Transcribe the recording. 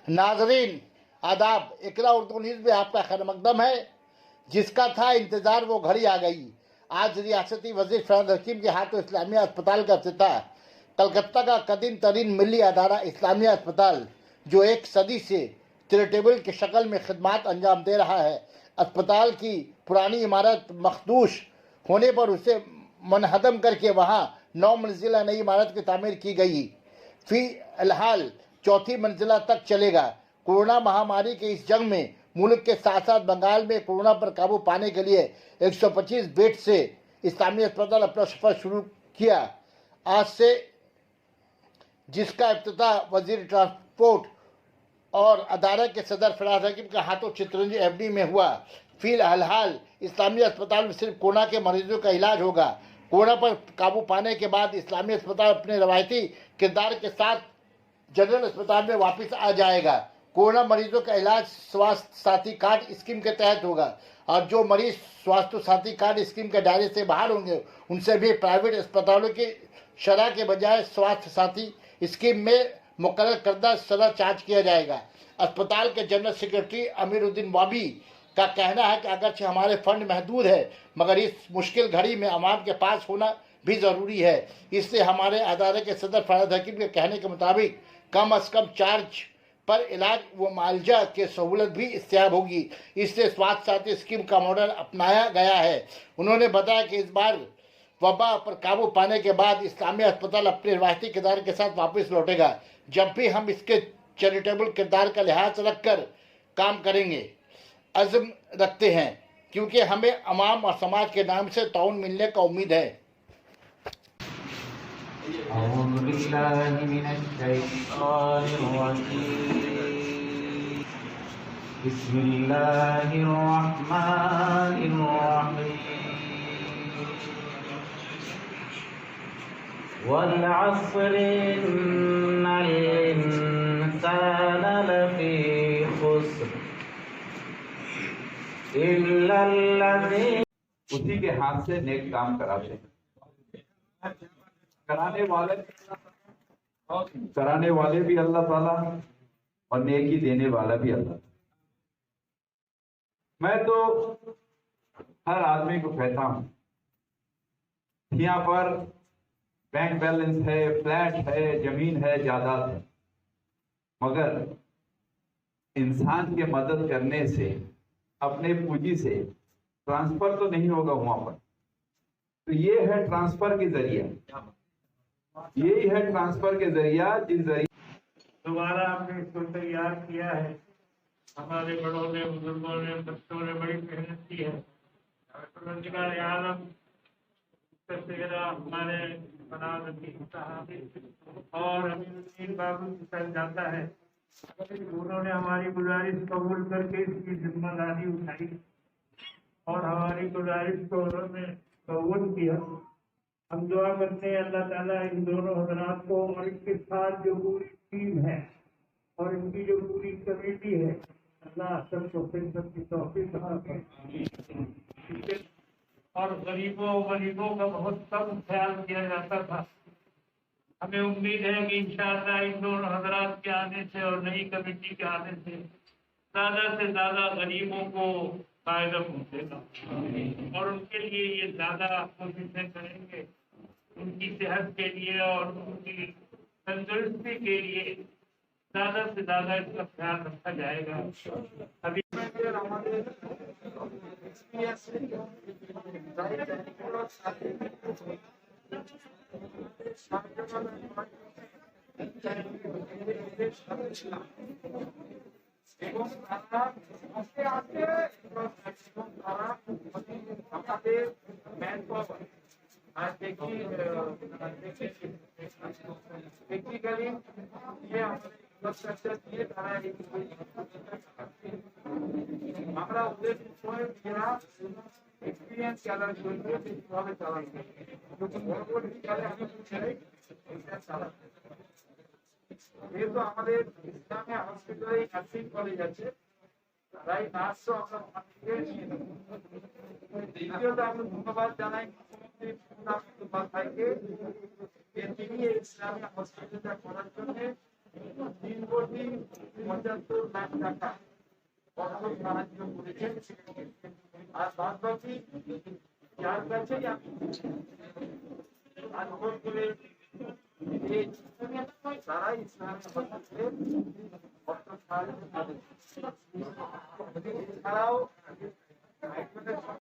नाजरीन आदाब, इकरा उर्दू न्यूज़ में आपका खैर मकदम है। जिसका था इंतजार वो घड़ी आ गई। आज रियासती वजीर फयाज हकीम के हाथों इस्लामिया अस्पताल का इफ्तिताह। कलकत्ता का कदीम तरीन मिली अदारा इस्लामिया अस्पताल, जो एक सदी से चैरिटेबल की शक्ल में खिदमात अंजाम दे रहा है। अस्पताल की पुरानी इमारत मखदूश होने पर उसे मनहदम करके वहाँ 9 मंजिला नई इमारत की तामीर की गई। फिलहाल चौथी मंजिला तक चलेगा। कोरोना महामारी के इस जंग में मुल्क के साथ साथ बंगाल में कोरोना पर काबू पाने के लिए 125 बेड से इस्लामी अस्पताल अपना सफर शुरू किया आज से, जिसका इफ्तिताह वजीर ट्रांसपोर्ट और अदारा के सदर फराज हकीम के हाथों चितरंजी एवनी में हुआ। फिलहाल इस्लामी अस्पताल में सिर्फ कोरोना के मरीजों का इलाज होगा। कोरोना पर काबू पाने के बाद इस्लामी अस्पताल अपने रवायती किरदार के साथ जनरल अस्पताल में वापस आ जाएगा। कोरोना मरीजों का इलाज स्वास्थ्य साथी कार्ड स्कीम के तहत होगा और जो मरीज स्वास्थ्य साथी कार्ड स्कीम के दायरे से बाहर होंगे उनसे भी प्राइवेट अस्पतालों की शरह के बजाय स्वास्थ्य साथी स्कीम में मुकर्रर करदा शरह चार्ज किया जाएगा। अस्पताल के जनरल सेक्रेटरी अमीरुद्दीन वाबी का कहना है कि अगरचे हमारे फंड महदूद है, मगर इस मुश्किल घड़ी में अवाम के पास होना भी ज़रूरी है। इसलिए हमारे अदारे के सदर फराज हकीम के कहने के मुताबिक कम अज़ कम चार्ज पर इलाज व मालजा की सहूलत भी इस्तेमाल होगी। इससे स्वास्थ्य साथी स्कीम का मॉडल अपनाया गया है। उन्होंने बताया कि इस बार वबा पर काबू पाने के बाद इस्लामी अस्पताल अपने रवायती किरदार के साथ वापस लौटेगा। जब भी हम इसके चैरिटेबल किरदार का लिहाज रखकर काम करेंगे, अज़्म रखते हैं, क्योंकि हमें अवाम और समाज के नाम से ताउन मिलने का उम्मीद है। वल अस्र इन्नल इंसान लफी खुस्र इल्लल्लज़ीन। उसी के हाथ से नेक काम कराते हैं। कराने वाले भी अल्लाह ताला और नेकी देने वाला भी अल्लाह। मैं तो हर आदमी को कहता हूं, यहाँ पर बैंक बैलेंस है, फ्लैट है, जमीन है, जायदाद है, मगर इंसान के मदद करने से, अपने पूंजी से ट्रांसफर तो नहीं होगा वहां पर। तो ये है ट्रांसफर के जरिया, यही है ट्रांसफर के जरिया जिस जरिए दोबारा आपने इसको तैयार किया है। हमारे बड़ों ने, बुजुर्गों ने, बच्चों ने बड़ी मेहनत की है। रोजगार आलम हमारे और अमीरुद्दीन बाबू के साथ जाता है। उन्होंने हमारी गुजारिश कबूल करके इसकी जिम्मेदारी उठाई और हमारी गुजारिश को उन्होंने कबूल किया। हम दुआ करते हैं अल्लाह ताला इन दोनों हजरात को और इनके साथ जो पूरी टीम है और इनकी जो पूरी कमेटी है, अल्लाह सबको खिदमत की तौफीक अता फरमाए। और गरीबों का बहुत कम ख्याल किया जाता था। हमें उम्मीद है कि इंशाअल्लाह इन दोनों हजरात के आने से और नई कमेटी के आने से ज्यादा गरीबों को फायदा पहुंचेगा और उनके लिए ये ज्यादा कोशिशें करेंगे, उनकी सेहत के लिए और उनकी तंदुरुस्ती के लिए ज्यादा से ज्यादा इसका ख्याल रखा जाएगा। अभी आज देखिए टेक्निकली ये इंफ्रास्ट्रक्चर दिए हमारा उद्देश्य एक्सपीरियंस चालन चालन क्योंकि যেহেতু আমাদের ইসলামিয়া হসপিটালে নার্সিং কলেজ আছে, তাই নার্সও আমরা ওখান থেকে নিয়ে নেব। দ্বিতীয়ত আমি ধন্যবাদ জানাই মুখ্যমন্ত্রী যে তিনি ইসলামিয়া হসপিটালটা করার জন্য দিনবর্তী 75 লাখ টাকা অর্থ সাহায্য করেছেন। আর বাদ বাকি যার কাছেই আর ভোট করে তারা ইসলামী অর্থ সাহায্য করেছে। এছাড়াও